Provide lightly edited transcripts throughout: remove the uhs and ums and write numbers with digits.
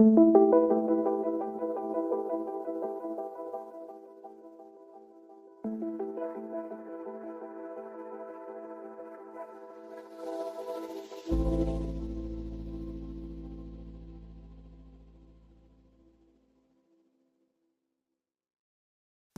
The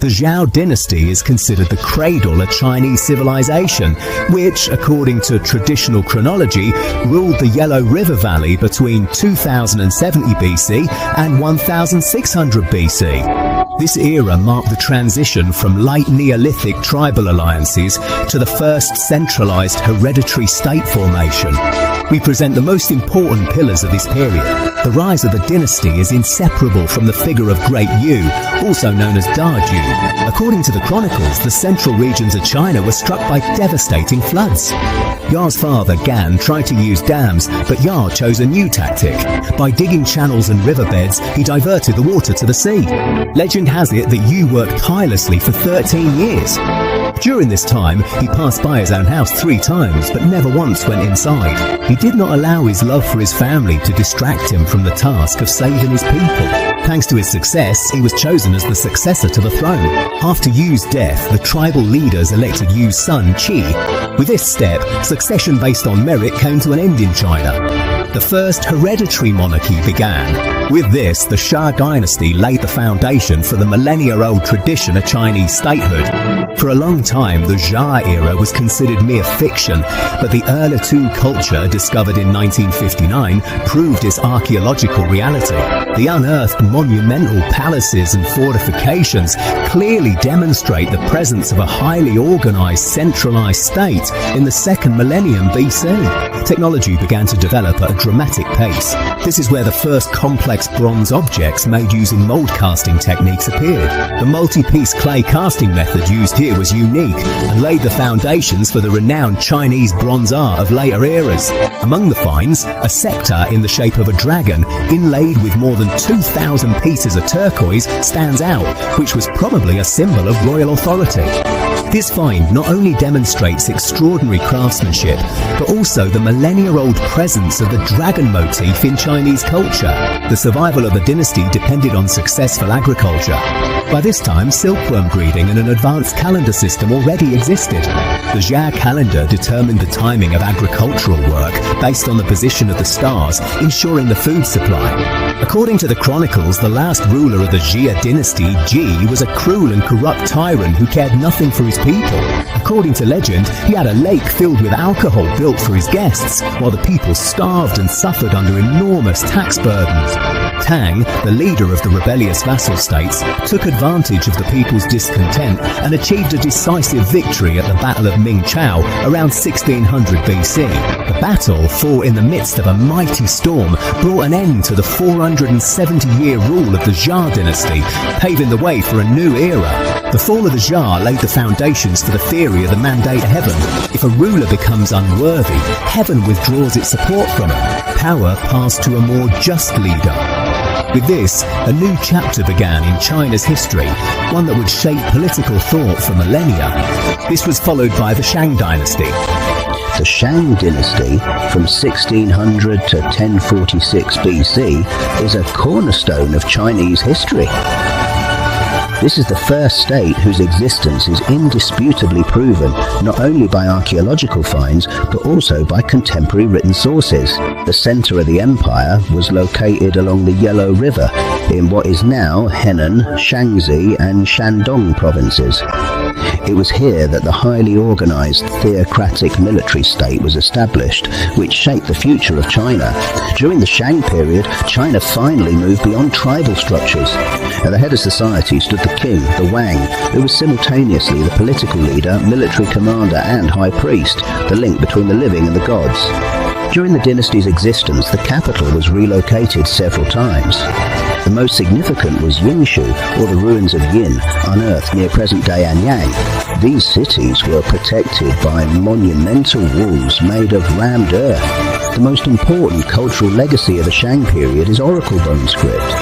Zhou dynasty is considered the cradle of Chinese civilization, which, according to traditional chronology, ruled the Yellow River Valley between 2070 BC and 1600 BC. This era marked the transition from late Neolithic tribal alliances to the first centralized hereditary state formation. We present the most important pillars of this period. The rise of the dynasty is inseparable from the figure of Great Yu, also known as Daju. According to the chronicles, the central regions of China were struck by devastating floods. Ya's father, Gan, tried to use dams, but Ya chose a new tactic. By digging channels and riverbeds, he diverted the water to the sea. Legend has it that Yu worked tirelessly for 13 years. During this time, he passed by his own house 3 times, but never once went inside. He did not allow his love for his family to distract him from the task of saving his people. Thanks to his success, he was chosen as the successor to the throne. After Yu's death, the tribal leaders elected Yu's son, Qi. With this step, succession based on merit came to an end in China. The first hereditary monarchy began. With this, the Shah dynasty laid the foundation for the millennia-old tradition of Chinese statehood. For a long time, the Xia era was considered mere fiction, but the Erle culture discovered in 1959 proved its archaeological reality. The unearthed monumental palaces and fortifications clearly demonstrate the presence of a highly organized, centralized state in the second millennium BC. Technology began to develop at a dramatic pace. This is where the first complex bronze objects made using mold casting techniques appeared. The multi-piece clay casting method used here was unique and laid the foundations for the renowned Chinese bronze art of later eras. Among the finds, a scepter in the shape of a dragon inlaid with more than 2,000 pieces of turquoise stands out, which was probably a symbol of royal authority. This find not only demonstrates extraordinary craftsmanship, but also the millennia-old presence of the dragon motif in Chinese culture. The survival of the dynasty depended on successful agriculture. By this time, silkworm breeding and an advanced calendar system already existed. The Xia calendar determined the timing of agricultural work based on the position of the stars, ensuring the food supply. According to the chronicles, the last ruler of the Xia dynasty, Ji, was a cruel and corrupt tyrant who cared nothing for his people. According to legend, he had a lake filled with alcohol built for his guests, while the people starved and suffered under enormous tax burdens. Tang, the leader of the rebellious vassal states, took advantage of the people's discontent and achieved a decisive victory at the Battle of Ming Chao around 1600 BC. The battle, fought in the midst of a mighty storm, brought an end to the 470-year rule of the Xia dynasty, paving the way for a new era. The fall of the Xia laid the foundations for the theory of the mandate of heaven. If a ruler becomes unworthy, heaven withdraws its support from him. Power passed to a more just leader. With this, a new chapter began in China's history, one that would shape political thought for millennia. This was followed by the Shang dynasty. The Shang dynasty, from 1600 to 1046 BC, is a cornerstone of Chinese history. This is the first state whose existence is indisputably proven not only by archaeological finds but also by contemporary written sources. The center of the empire was located along the Yellow River in what is now Henan, Shaanxi and Shandong provinces. It was here that the highly organized theocratic military state was established, which shaped the future of China. During the Shang period, China finally moved beyond tribal structures. At the head of society stood the king, the Wang, who was simultaneously the political leader, military commander and high priest, the link between the living and the gods. During the dynasty's existence, the capital was relocated several times. The most significant was Yingshu, or the ruins of Yin, unearthed near present-day Anyang. These cities were protected by monumental walls made of rammed earth. The most important cultural legacy of the Shang period is oracle bone script.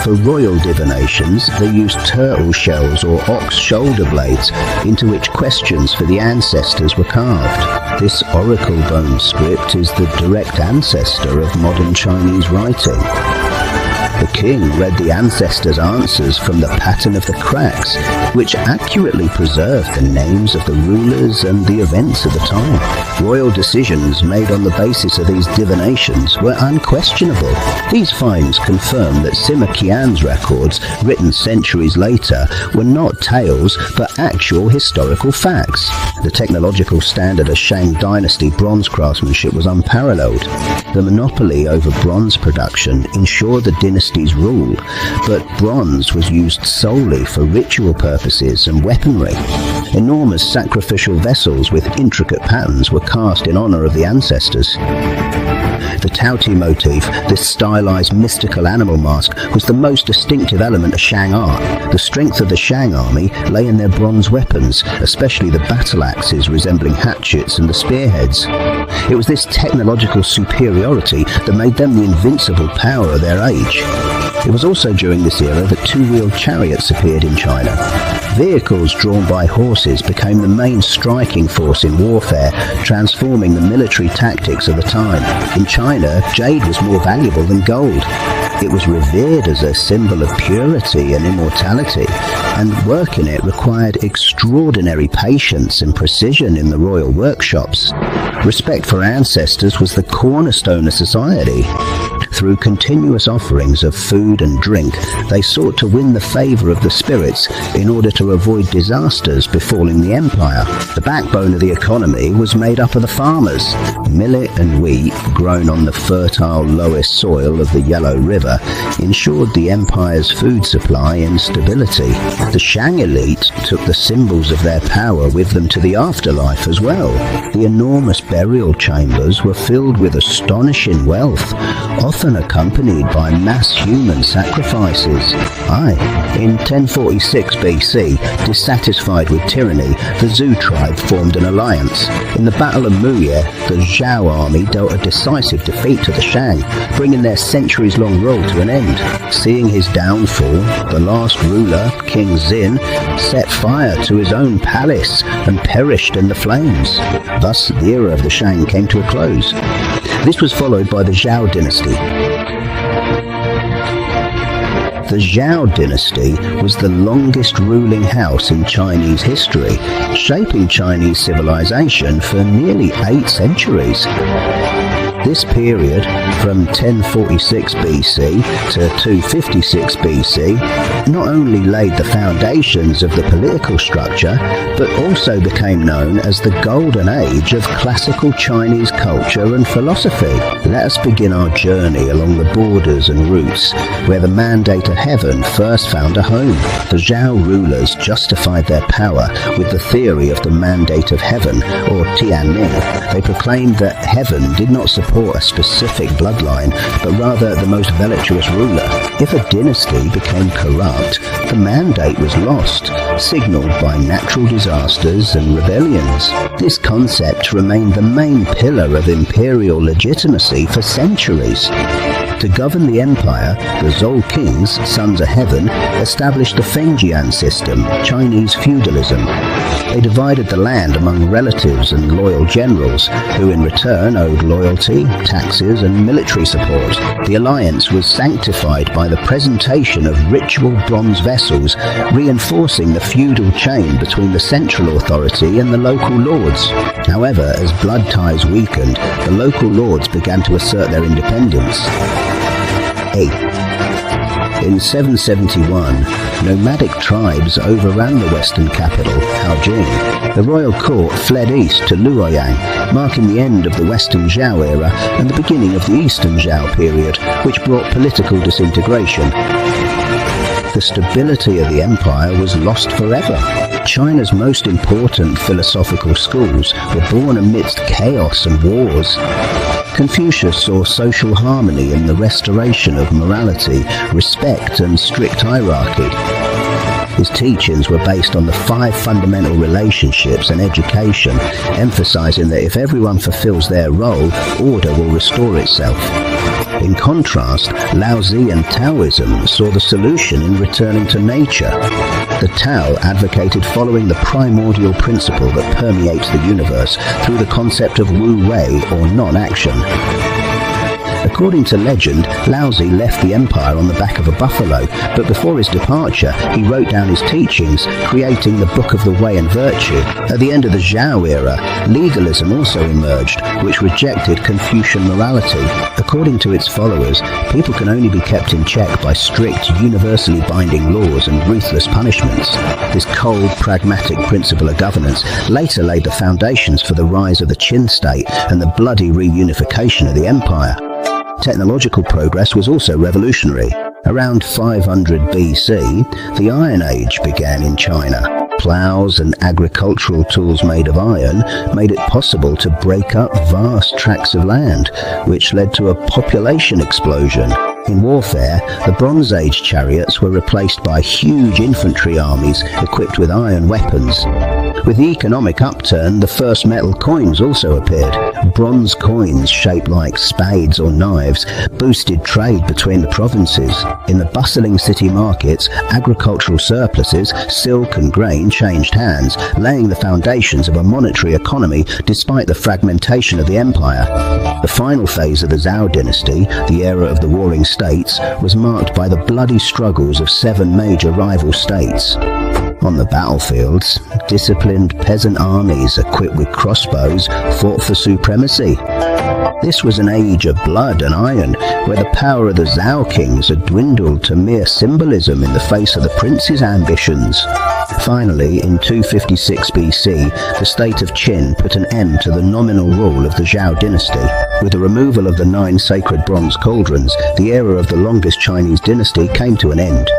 For royal divinations, they used turtle shells or ox shoulder blades into which questions for the ancestors were carved. This oracle bone script is the direct ancestor of modern Chinese writing. king read the ancestors' answers from the pattern of the cracks, which accurately preserved the names of the rulers and the events of the time. Royal decisions made on the basis of these divinations were unquestionable. These finds confirm that Sima Qian's records, written centuries later, were not tales but actual historical facts. The technological standard of Shang Dynasty bronze craftsmanship was unparalleled. The monopoly over bronze production ensured the dynasty's rule, but bronze was used solely for ritual purposes and weaponry. Enormous sacrificial vessels with intricate patterns were cast in honor of the ancestors. The Taoti motif, this stylized mystical animal mask, was the most distinctive element of Shang art. The strength of the Shang army lay in their bronze weapons, especially the battle axes resembling hatchets and the spearheads. It was this technological superiority that made them the invincible power of their age. It was also during this era that two-wheeled chariots appeared in China. Vehicles drawn by horses became the main striking force in warfare, transforming the military tactics of the time. In China, jade was more valuable than gold. It was revered as a symbol of purity and immortality, and work in it required extraordinary patience and precision in the royal workshops. Respect for ancestors was the cornerstone of society. Through continuous offerings of food and drink, they sought to win the favor of the spirits in order to avoid disasters befalling the empire. The backbone of the economy was made up of the farmers. Millet and wheat, grown on the fertile lowest soil of the Yellow River, ensured the empire's food supply and stability. The Shang elite took the symbols of their power with them to the afterlife as well. The enormous burial chambers were filled with astonishing wealth, often accompanied by mass human sacrifices. In 1046 BC, dissatisfied with tyranny, the Zhou tribe formed an alliance. In the Battle of Muye, the Zhao army dealt a decisive defeat to the Shang, bringing their centuries-long rule to an end. Seeing his downfall, the last ruler, King Xin, set fire to his own palace and perished in the flames. Thus, the era of the Shang came to a close. This was followed by the Zhao dynasty. The Zhao dynasty was the longest ruling house in Chinese history, shaping Chinese civilization for nearly 8 centuries. This period, from 1046 BC to 256 BC, not only laid the foundations of the political structure, but also became known as the Golden Age of classical Chinese culture and philosophy. Let us begin our journey along the borders and routes where the mandate of heaven first found a home. The Zhao rulers justified their power with the theory of the mandate of heaven, or Tianming. They proclaimed that heaven did not support a specific bloodline, but rather the most voluptuous ruler. If a dynasty became corrupt, the mandate was lost, signalled by natural disasters and rebellions. This concept remained the main pillar of imperial legitimacy for centuries. To govern the empire, the Zhou kings, sons of heaven, established the Fengjian system, Chinese feudalism. They divided the land among relatives and loyal generals, who in return owed loyalty, taxes and military support. The alliance was sanctified by the presentation of ritual bronze vessels, reinforcing the feudal chain between the central authority and the local lords. However, as blood ties weakened, the local lords began to assert their independence. In 771, nomadic tribes overran the western capital, Haojing. The royal court fled east to Luoyang, marking the end of the Western Zhao era and the beginning of the Eastern Zhao period, which brought political disintegration. The stability of the empire was lost forever. China's most important philosophical schools were born amidst chaos and wars. Confucius saw social harmony in the restoration of morality, respect and strict hierarchy. His teachings were based on the 5 fundamental relationships and education, emphasizing that if everyone fulfills their role, order will restore itself. In contrast, Laozi and Taoism saw the solution in returning to nature. The Tao advocated following the primordial principle that permeates the universe through the concept of wu wei, or non-action. According to legend, Laozi left the empire on the back of a buffalo, but before his departure, he wrote down his teachings, creating the Book of the Way and Virtue. At the end of the Zhao era, legalism also emerged, which rejected Confucian morality. According to its followers, people can only be kept in check by strict, universally binding laws and ruthless punishments. This cold, pragmatic principle of governance later laid the foundations for the rise of the Qin state and the bloody reunification of the empire. Technological progress was also revolutionary. Around 500 BC, the Iron Age began in China. Plows and agricultural tools made of iron made it possible to break up vast tracts of land, which led to a population explosion. In warfare, the Bronze Age chariots were replaced by huge infantry armies equipped with iron weapons. With the economic upturn, the first metal coins also appeared. Bronze coins shaped like spades or knives boosted trade between the provinces. In the bustling city markets, agricultural surpluses, silk and grain changed hands, laying the foundations of a monetary economy despite the fragmentation of the empire. The final phase of the Zhao dynasty, the era of the warring states, was marked by the bloody struggles of 7 major rival states. On the battlefields, disciplined peasant armies equipped with crossbows fought for supremacy. This was an age of blood and iron, where the power of the Zhao kings had dwindled to mere symbolism in the face of the prince's ambitions. Finally, in 256 BC, the state of Qin put an end to the nominal rule of the Zhao dynasty. With the removal of the 9 sacred bronze cauldrons, the era of the longest Chinese dynasty came to an end.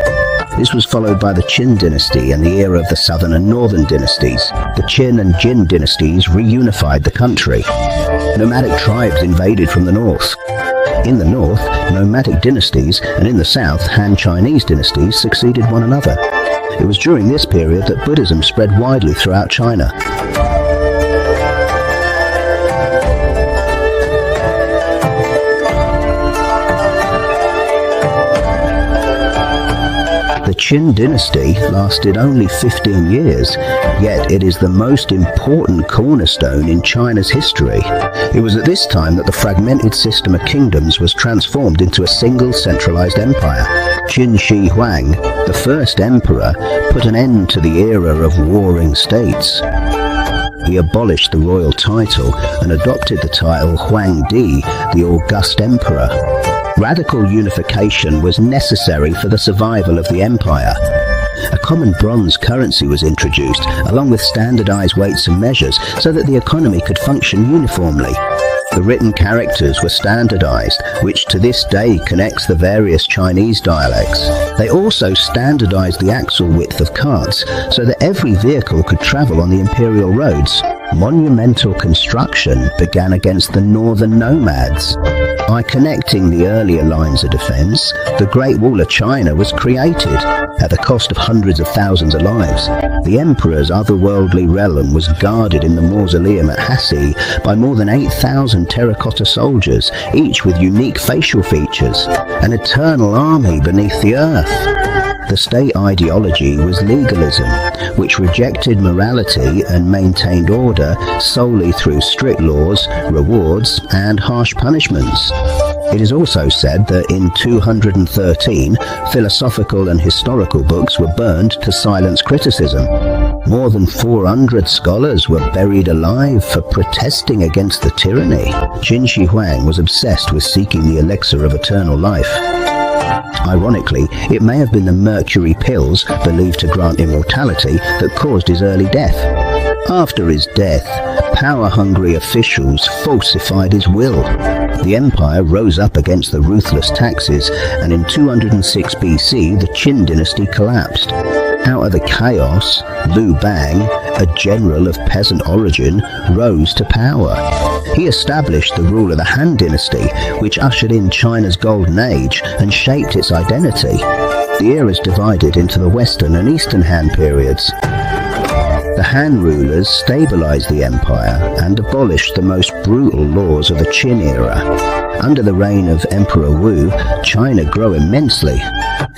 This was followed by the Qin dynasty and the era of the southern and northern dynasties. The Qin and Jin dynasties reunified the country. Nomadic tribes invaded from the north. In the north, nomadic dynasties, and in the south, Han Chinese dynasties succeeded one another. It was during this period that Buddhism spread widely throughout China. The Qin dynasty lasted only 15 years, yet it is the most important cornerstone in China's history. It was at this time that the fragmented system of kingdoms was transformed into a single centralized empire. Qin Shi Huang, the first emperor, put an end to the era of warring states. He abolished the royal title and adopted the title Huangdi, the august emperor. Radical unification was necessary for the survival of the empire. A common bronze currency was introduced, along with standardized weights and measures, so that the economy could function uniformly. The written characters were standardized, which to this day connects the various Chinese dialects. They also standardized the axle width of carts, so that every vehicle could travel on the imperial roads. Monumental construction began against the northern nomads. By connecting the earlier lines of defense, the Great Wall of China was created, at the cost of hundreds of thousands of lives. The emperor's otherworldly realm was guarded in the mausoleum at Hassi by more than 8,000 terracotta soldiers, each with unique facial features, an eternal army beneath the earth. The state ideology was legalism, which rejected morality and maintained order solely through strict laws, rewards, and harsh punishments. It is also said that in 213, philosophical and historical books were burned to silence criticism. More than 400 scholars were buried alive for protesting against the tyranny. Qin Shi Huang was obsessed with seeking the elixir of eternal life. Ironically, it may have been the mercury pills, believed to grant immortality, that caused his early death. After his death, power-hungry officials falsified his will. The empire rose up against the ruthless taxes, and in 206 BC, the Qin dynasty collapsed. Out of the chaos, Liu Bang, a general of peasant origin, rose to power. He established the rule of the Han dynasty, which ushered in China's golden age and shaped its identity. The era is divided into the Western and Eastern Han periods. The Han rulers stabilized the empire and abolished the most brutal laws of the Qin era. Under the reign of Emperor Wu, China grew immensely.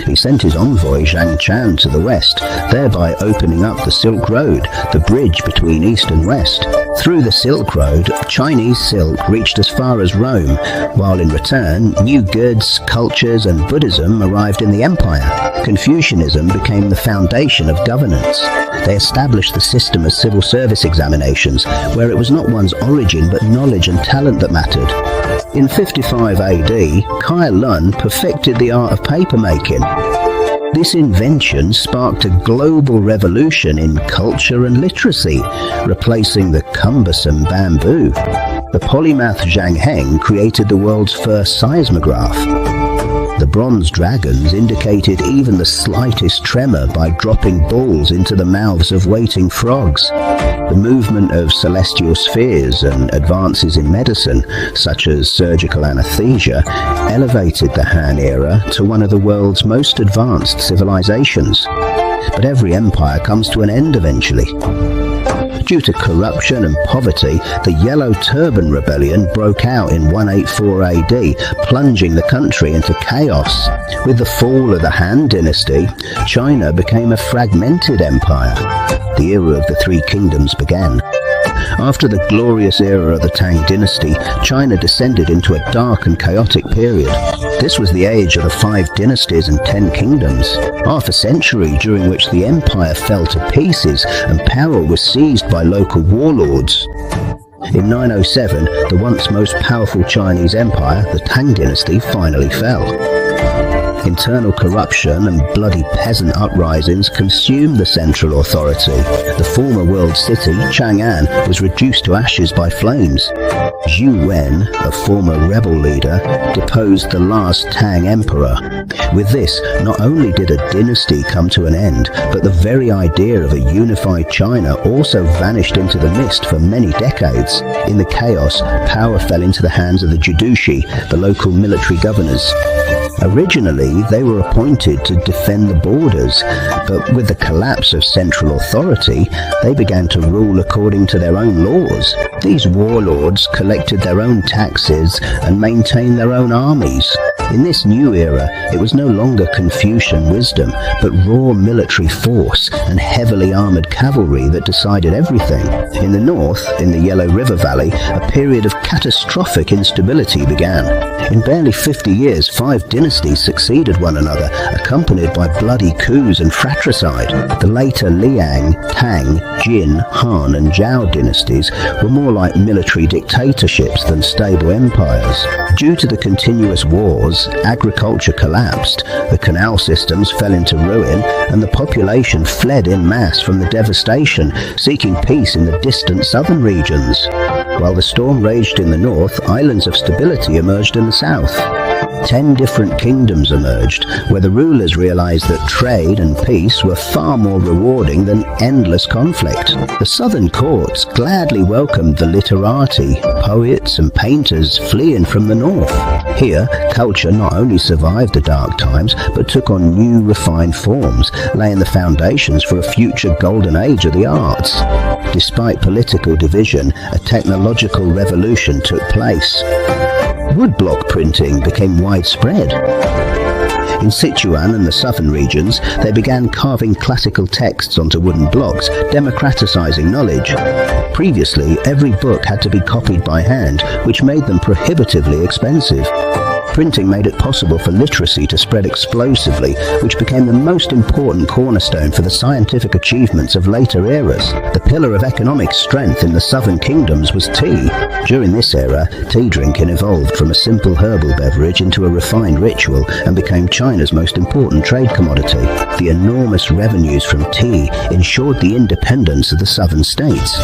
He sent his envoy Zhang Chan to the west, thereby opening up the Silk Road, the bridge between east and west. Through the Silk Road, Chinese silk reached as far as Rome, while in return, new goods, cultures and Buddhism arrived in the empire. Confucianism became the foundation of governance. They established the system of civil service examinations, where it was not one's origin but knowledge and talent that mattered. In 55 AD, Kai Lun perfected the art of papermaking. This invention sparked a global revolution in culture and literacy, replacing the cumbersome bamboo. The polymath Zhang Heng created the world's first seismograph. The bronze dragons indicated even the slightest tremor by dropping balls into the mouths of waiting frogs. The movement of celestial spheres and advances in medicine, such as surgical anesthesia, elevated the Han era to one of the world's most advanced civilizations. But every empire comes to an end eventually. Due to corruption and poverty, the Yellow Turban Rebellion broke out in 184 AD, plunging the country into chaos. With the fall of the Han Dynasty, China became a fragmented empire. The era of the Three Kingdoms began. After the glorious era of the Tang Dynasty, China descended into a dark and chaotic period. This was the age of the 5 dynasties and 10 kingdoms, half a century during which the empire fell to pieces and power was seized by local warlords. In 907, the once most powerful Chinese empire, the Tang Dynasty, finally fell. Internal corruption and bloody peasant uprisings consumed the central authority. The former world city, Chang'an, was reduced to ashes by flames. Zhu Wen, a former rebel leader, deposed the last Tang emperor. With this, not only did a dynasty come to an end, but the very idea of a unified China also vanished into the mist for many decades. In the chaos, power fell into the hands of the Judushi, the local military governors. Originally, they were appointed to defend the borders, but with the collapse of central authority, they began to rule according to their own laws. These warlords collected their own taxes and maintained their own armies. In this new era, it was no longer Confucian wisdom, but raw military force and heavily armored cavalry that decided everything. In the north, in the Yellow River Valley, a period of catastrophic instability began. In barely 50 years, 5 dynasties succeeded one another, accompanied by bloody coups and fratricide. The later Liang, Tang, Jin, Han and Zhao dynasties were more like military dictatorships than stable empires. Due to the continuous wars, agriculture collapsed, the canal systems fell into ruin, and the population fled en masse from the devastation, seeking peace in the distant southern regions. While the storm raged in the north, islands of stability emerged in the south. 10 different kingdoms emerged, where the rulers realized that trade and peace were far more rewarding than endless conflict. The southern courts gladly welcomed the literati, poets and painters fleeing from the north. Here, culture not only survived the dark times, but took on new refined forms, laying the foundations for a future golden age of the arts. Despite political division, a technological revolution took place. Woodblock printing became widespread. In Sichuan and the southern regions, they began carving classical texts onto wooden blocks, democratizing knowledge. Previously, every book had to be copied by hand, which made them prohibitively expensive. Printing made it possible for literacy to spread explosively, which became the most important cornerstone for the scientific achievements of later eras. The pillar of economic strength in the southern kingdoms was tea. During this era, tea drinking evolved from a simple herbal beverage into a refined ritual and became China's most important trade commodity. The enormous revenues from tea ensured the independence of the southern states.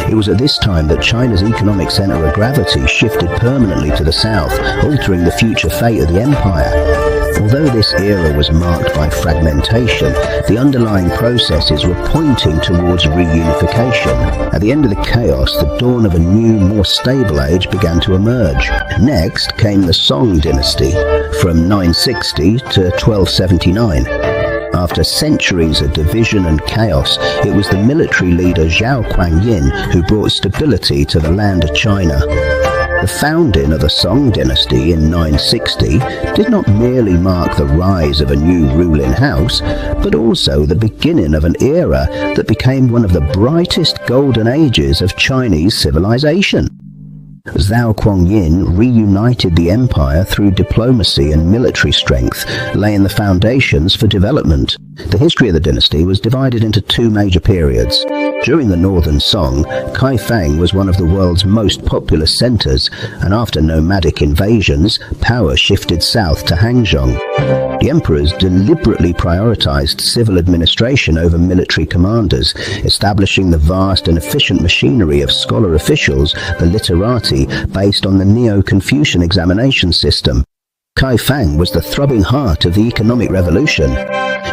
It was at this time that China's economic center of gravity shifted permanently to the south, altering the future fate of the empire. Although this era was marked by fragmentation, the underlying processes were pointing towards reunification. At the end of the chaos, the dawn of a new, more stable age began to emerge. Next came the Song dynasty, from 960 to 1279. After centuries of division and chaos, it was the military leader Zhao Kuan-yin who brought stability to the land of China. The founding of the Song dynasty in 960 did not merely mark the rise of a new ruling house, but also the beginning of an era that became one of the brightest golden ages of Chinese civilization. Zhao Kuang-yin reunited the empire through diplomacy and military strength, laying the foundations for development. The history of the dynasty was divided into two major periods. During the Northern Song, Kaifeng was one of the world's most populous centers, and after nomadic invasions, power shifted south to Hangzhou. The emperors deliberately prioritized civil administration over military commanders, establishing the vast and efficient machinery of scholar officials, the literati, based on the Neo-Confucian examination system. Kaifeng was the throbbing heart of the economic revolution.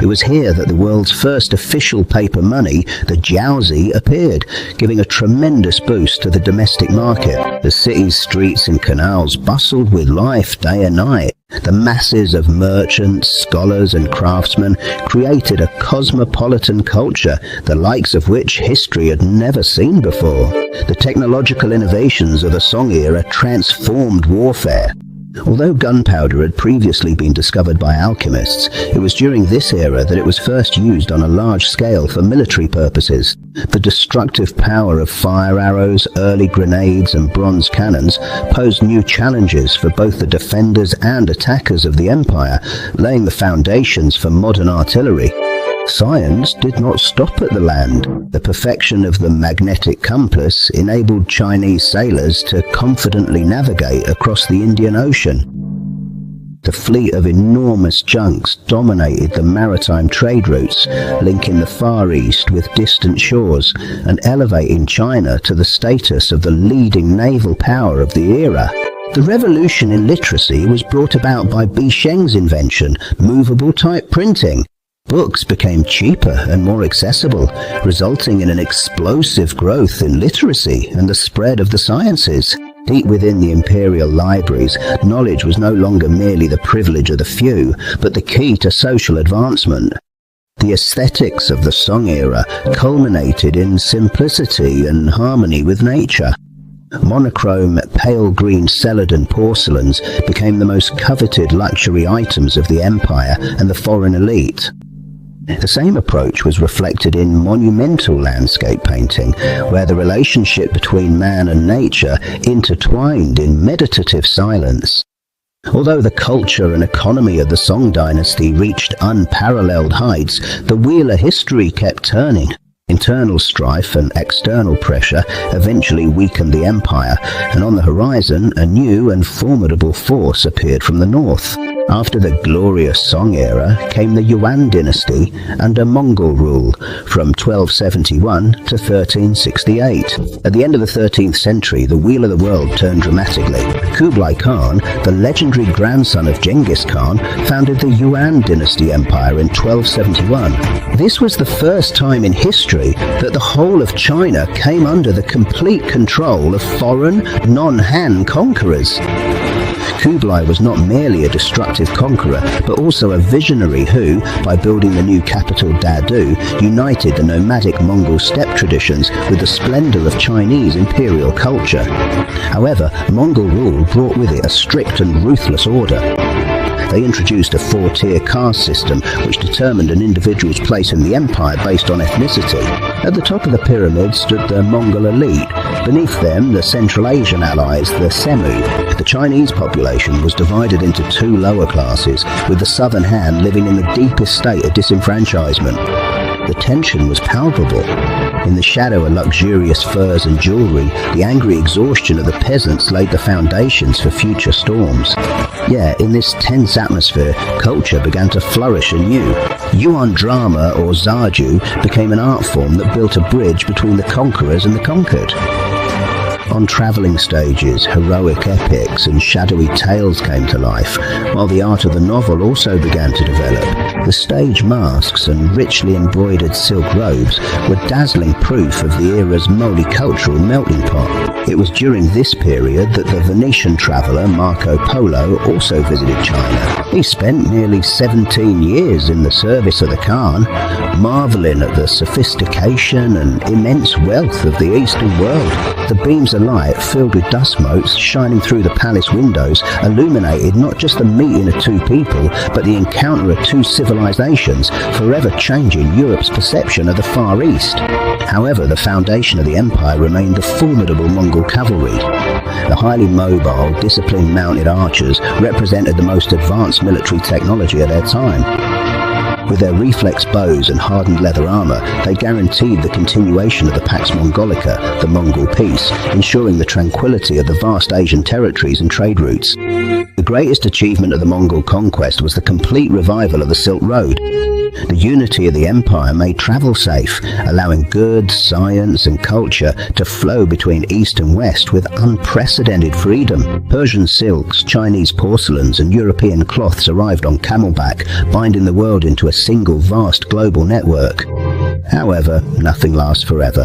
It was here that the world's first official paper money, the jiaozi, appeared, giving a tremendous boost to the domestic market. The city's streets and canals bustled with life day and night. The masses of merchants, scholars and craftsmen created a cosmopolitan culture, the likes of which history had never seen before. The technological innovations of the Song era transformed warfare. Although gunpowder had previously been discovered by alchemists, it was during this era that it was first used on a large scale for military purposes. The destructive power of fire arrows, early grenades and bronze cannons posed new challenges for both the defenders and attackers of the empire, laying the foundations for modern artillery. Science did not stop at the land. The perfection of the magnetic compass enabled Chinese sailors to confidently navigate across the Indian Ocean. The fleet of enormous junks dominated the maritime trade routes, linking the Far East with distant shores and elevating China to the status of the leading naval power of the era. The revolution in literacy was brought about by Bi Sheng's invention, movable type printing. Books became cheaper and more accessible, resulting in an explosive growth in literacy and the spread of the sciences. Deep within the imperial libraries, knowledge was no longer merely the privilege of the few, but the key to social advancement. The aesthetics of the Song era culminated in simplicity and harmony with nature. Monochrome, pale green celadon porcelains became the most coveted luxury items of the empire and the foreign elite. The same approach was reflected in monumental landscape painting, where the relationship between man and nature intertwined in meditative silence. Although the culture and economy of the Song dynasty reached unparalleled heights, the wheel of history kept turning. Internal strife and external pressure eventually weakened the empire, and on the horizon a new and formidable force appeared from the north. After the glorious Song era came the Yuan dynasty under Mongol rule from 1271 to 1368. At the end of the 13th century, the wheel of the world turned dramatically. Kublai Khan, the legendary grandson of Genghis Khan, founded the Yuan dynasty empire in 1271. This was the first time in history that the whole of China came under the complete control of foreign, non-Han conquerors. Kublai was not merely a destructive conqueror, but also a visionary who, by building the new capital Dadu, united the nomadic Mongol steppe traditions with the splendor of Chinese imperial culture. However, Mongol rule brought with it a strict and ruthless order. They introduced a four-tier caste system which determined an individual's place in the empire based on ethnicity. At the top of the pyramid stood the Mongol elite. Beneath them, the Central Asian allies, the Semu. The Chinese population was divided into two lower classes, with the southern Han living in the deepest state of disenfranchisement. The tension was palpable. In the shadow of luxurious furs and jewelry, the angry exhaustion of the peasants laid the foundations for future storms. Yet, in this tense atmosphere, culture began to flourish anew. Yuan drama, or zaju, became an art form that built a bridge between the conquerors and the conquered. On travelling stages, heroic epics and shadowy tales came to life, while the art of the novel also began to develop. The stage masks and richly embroidered silk robes were dazzling proof of the era's multicultural melting pot. It was during this period that the Venetian traveller Marco Polo also visited China. He spent nearly 17 years in the service of the Khan, marvelling at the sophistication and immense wealth of the Eastern world. The beams of light filled with dust motes shining through the palace windows illuminated not just the meeting of two people, but the encounter of two civilizations, forever changing Europe's perception of the Far East. However, the foundation of the empire remained the formidable Mongol cavalry. The highly mobile, disciplined mounted archers represented the most advanced military technology of their time. With their reflex bows and hardened leather armour, they guaranteed the continuation of the Pax Mongolica, the Mongol peace, ensuring the tranquility of the vast Asian territories and trade routes. The greatest achievement of the Mongol conquest was the complete revival of the Silk Road. The unity of the empire made travel safe, allowing goods, science and culture to flow between East and West with unprecedented freedom. Persian silks, Chinese porcelains and European cloths arrived on camelback, binding the world into a single vast global network. However, nothing lasts forever.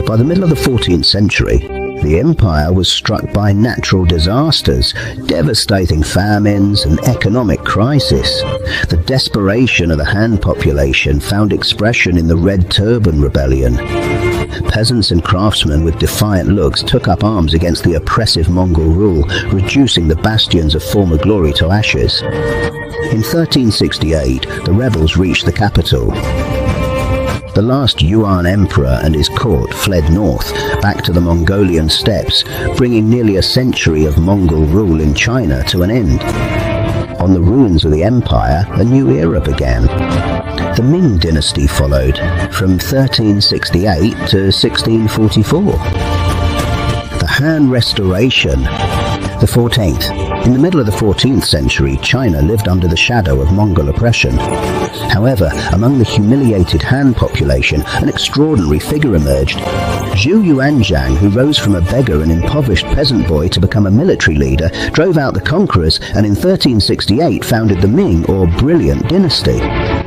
By the middle of the 14th century, the empire was struck by natural disasters, devastating famines and economic crisis. The desperation of the Han population found expression in the Red Turban Rebellion. Peasants and craftsmen with defiant looks took up arms against the oppressive Mongol rule, reducing the bastions of former glory to ashes. In 1368, the rebels reached the capital. The last Yuan emperor and his court fled north, back to the Mongolian steppes, bringing nearly a century of Mongol rule in China to an end. On the ruins of the empire, a new era began. The Ming dynasty followed, from 1368 to 1644. The Han Restoration, the 14th. In the middle of the 14th century, China lived under the shadow of Mongol oppression. However, among the humiliated Han population, an extraordinary figure emerged. Zhu Yuanzhang, who rose from a beggar and impoverished peasant boy to become a military leader, drove out the conquerors and in 1368 founded the Ming, or Brilliant Dynasty.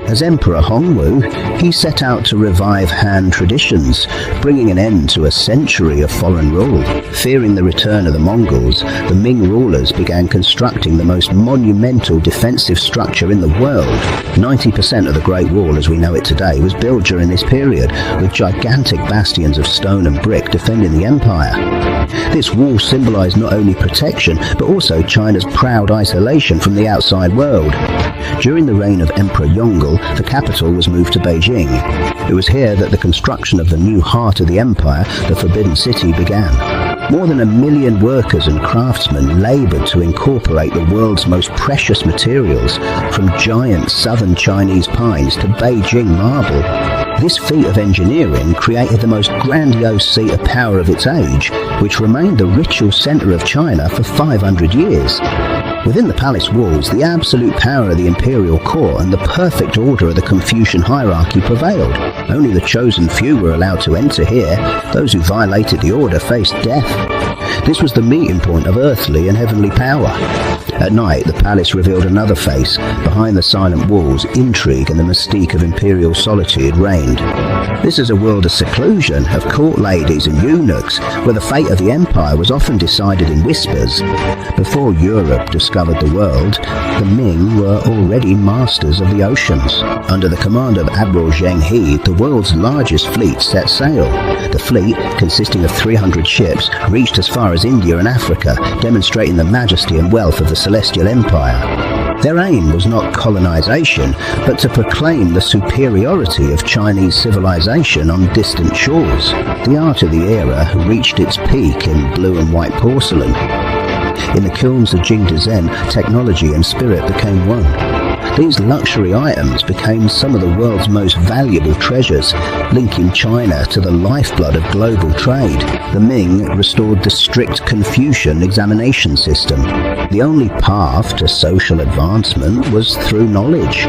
As Emperor Hongwu, he set out to revive Han traditions, bringing an end to a century of foreign rule. Fearing the return of the Mongols, the Ming rulers began constructing the most monumental defensive structure in the world. 90% of the Great Wall as we know it today was built during this period, with gigantic bastions of stone and brick defending the empire. This wall symbolized not only protection, but also China's proud isolation from the outside world. During the reign of Emperor Yongle, the capital was moved to Beijing. It was here that the construction of the new heart of the empire, the Forbidden City, began. More than 1 million workers and craftsmen laboured to incorporate the world's most precious materials, from giant southern Chinese pines to Beijing marble. This feat of engineering created the most grandiose seat of power of its age, which remained the ritual centre of China for 500 years. Within the palace walls, the absolute power of the imperial court and the perfect order of the Confucian hierarchy prevailed. Only the chosen few were allowed to enter here. Those who violated the order faced death. This was the meeting point of earthly and heavenly power. At night, the palace revealed another face. Behind the silent walls, intrigue and the mystique of imperial solitude reigned. This is a world of seclusion, of court ladies and eunuchs, where the fate of the empire was often decided in whispers. Before Europe discovered the world, the Ming were already masters of the oceans. Under the command of Admiral Zheng He, the world's largest fleet set sail. The fleet, consisting of 300 ships, reached as far as India and Africa, demonstrating the majesty and wealth of the Celestial Empire. Their aim was not colonization, but to proclaim the superiority of Chinese civilization on distant shores. The art of the era reached its peak in blue and white porcelain. In the kilns of Jingdezhen, technology and spirit became one. These luxury items became some of the world's most valuable treasures, linking China to the lifeblood of global trade. The Ming restored the strict Confucian examination system. The only path to social advancement was through knowledge.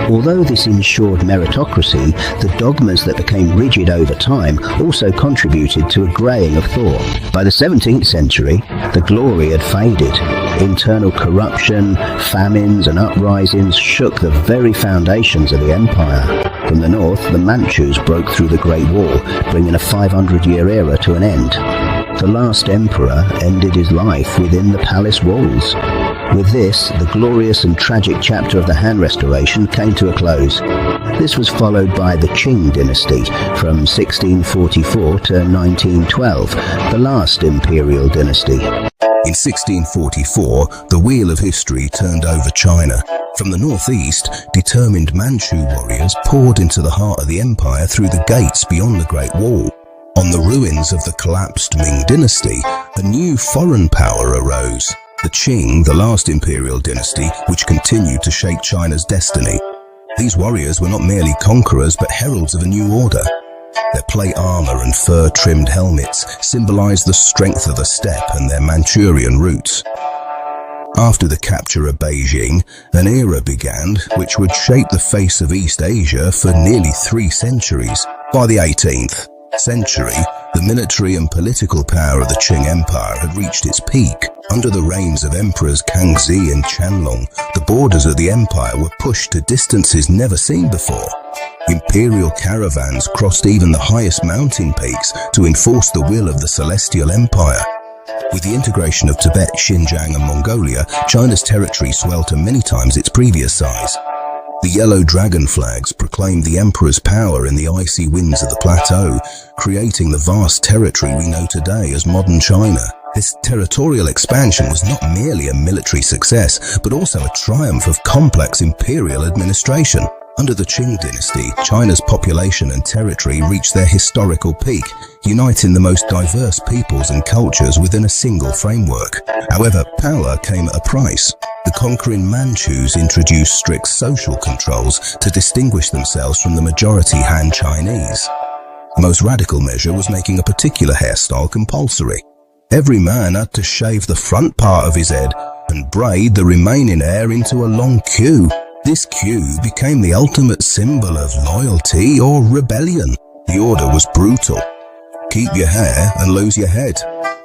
Although this ensured meritocracy, the dogmas that became rigid over time also contributed to a greying of thought. By the 17th century, the glory had faded. Internal corruption, famines and uprisings shook the very foundations of the empire. From the north, the Manchus broke through the Great Wall, bringing a 500-year era to an end. The last emperor ended his life within the palace walls. With this, the glorious and tragic chapter of the Han Restoration came to a close. This was followed by the Qing dynasty from 1644 to 1912, the last imperial dynasty. In 1644, the wheel of history turned over China. From the northeast, determined Manchu warriors poured into the heart of the empire through the gates beyond the Great Wall. On the ruins of the collapsed Ming dynasty, a new foreign power arose. The Qing, the last imperial dynasty, which continued to shape China's destiny. These warriors were not merely conquerors, but heralds of a new order. Their plate armor and fur-trimmed helmets symbolized the strength of the steppe and their Manchurian roots. After the capture of Beijing, an era began which would shape the face of East Asia for nearly 3 centuries. By the 18th century, the military and political power of the Qing Empire had reached its peak. Under the reigns of emperors Kangxi and Qianlong, the borders of the empire were pushed to distances never seen before. Imperial caravans crossed even the highest mountain peaks to enforce the will of the Celestial Empire. With the integration of Tibet, Xinjiang and Mongolia, China's territory swelled to many times its previous size. The yellow dragon flags proclaimed the emperor's power in the icy winds of the plateau, creating the vast territory we know today as modern China. This territorial expansion was not merely a military success, but also a triumph of complex imperial administration. Under the Qing dynasty, China's population and territory reached their historical peak, uniting the most diverse peoples and cultures within a single framework. However, power came at a price. The conquering Manchus introduced strict social controls to distinguish themselves from the majority Han Chinese. The most radical measure was making a particular hairstyle compulsory. Every man had to shave the front part of his head and braid the remaining hair into a long queue. This queue became the ultimate symbol of loyalty or rebellion. The order was brutal. Keep your hair and lose your head,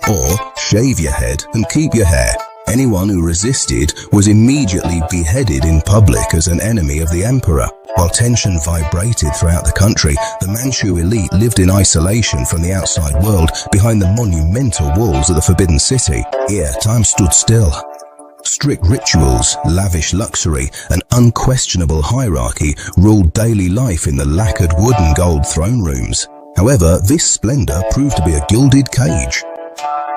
or shave your head and keep your hair. Anyone who resisted was immediately beheaded in public as an enemy of the emperor. While tension vibrated throughout the country, the Manchu elite lived in isolation from the outside world behind the monumental walls of the Forbidden City. Here, time stood still. Strict rituals, lavish luxury, and unquestionable hierarchy ruled daily life in the lacquered wood and gold throne rooms. However, this splendor proved to be a gilded cage.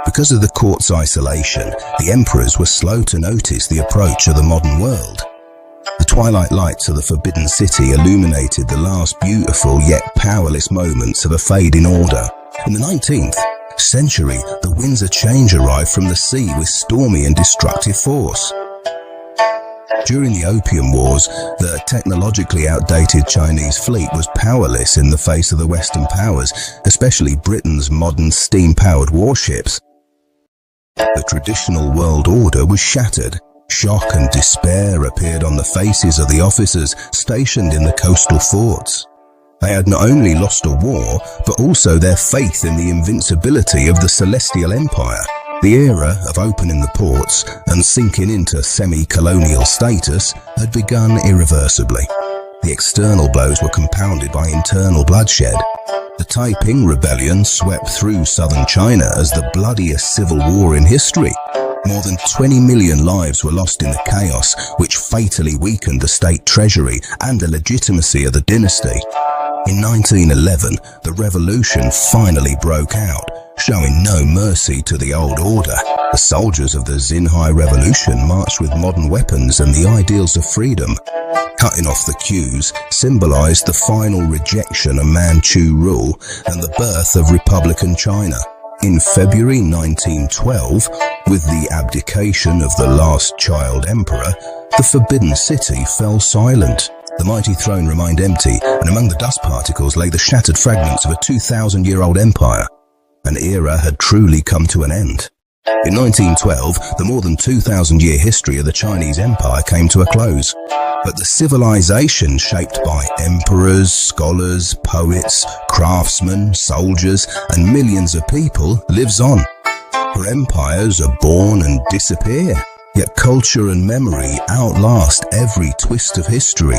Because of the court's isolation, the emperors were slow to notice the approach of the modern world. The twilight lights of the Forbidden City illuminated the last beautiful yet powerless moments of a fading order. In the 19th century, the winds of change arrived from the sea with stormy and destructive force. During the Opium Wars, the technologically outdated Chinese fleet was powerless in the face of the Western powers, especially Britain's modern steam-powered warships. The traditional world order was shattered. Shock and despair appeared on the faces of the officers stationed in the coastal forts. They had not only lost a war, but also their faith in the invincibility of the Celestial Empire. The era of opening the ports and sinking into semi-colonial status had begun irreversibly. The external blows were compounded by internal bloodshed. The Taiping Rebellion swept through southern China as the bloodiest civil war in history. More than 20 million lives were lost in the chaos, which fatally weakened the state treasury and the legitimacy of the dynasty. In 1911, the revolution finally broke out, showing no mercy to the old order. The soldiers of the Xinhai Revolution marched with modern weapons and the ideals of freedom. Cutting off the queues symbolized the final rejection of Manchu rule and the birth of Republican China. In February 1912, with the abdication of the last child emperor, the Forbidden City fell silent. The mighty throne remained empty, and among the dust particles lay the shattered fragments of a 2,000-year-old empire. An era had truly come to an end. In 1912, the more than 2,000-year history of the Chinese Empire came to a close. But the civilization shaped by emperors, scholars, poets, craftsmen, soldiers, and millions of people lives on. For empires are born and disappear, Yet culture and memory outlast every twist of history.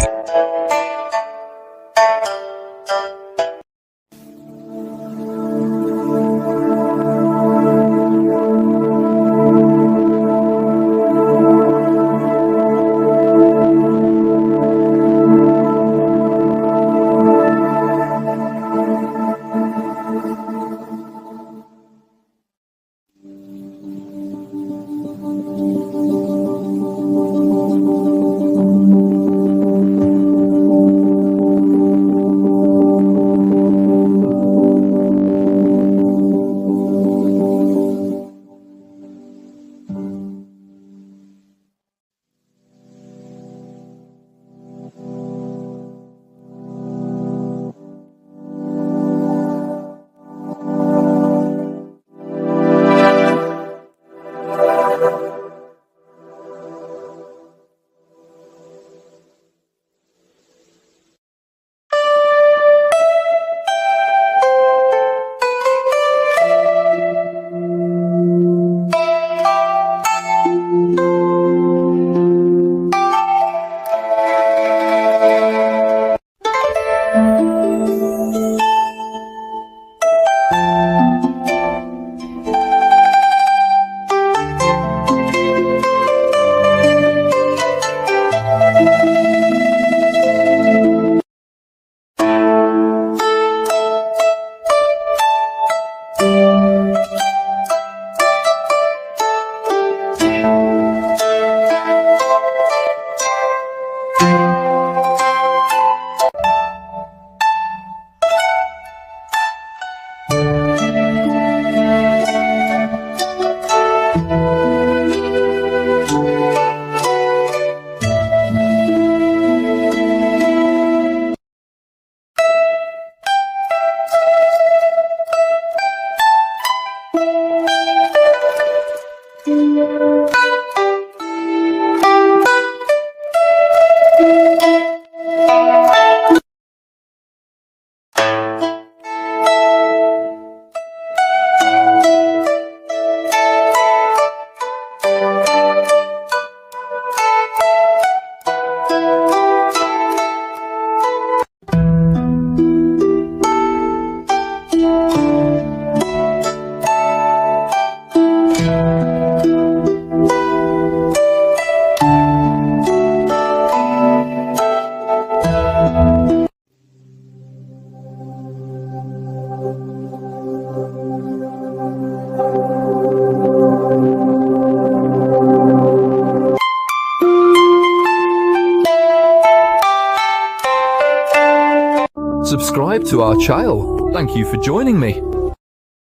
Subscribe to our channel. Thank you for joining me.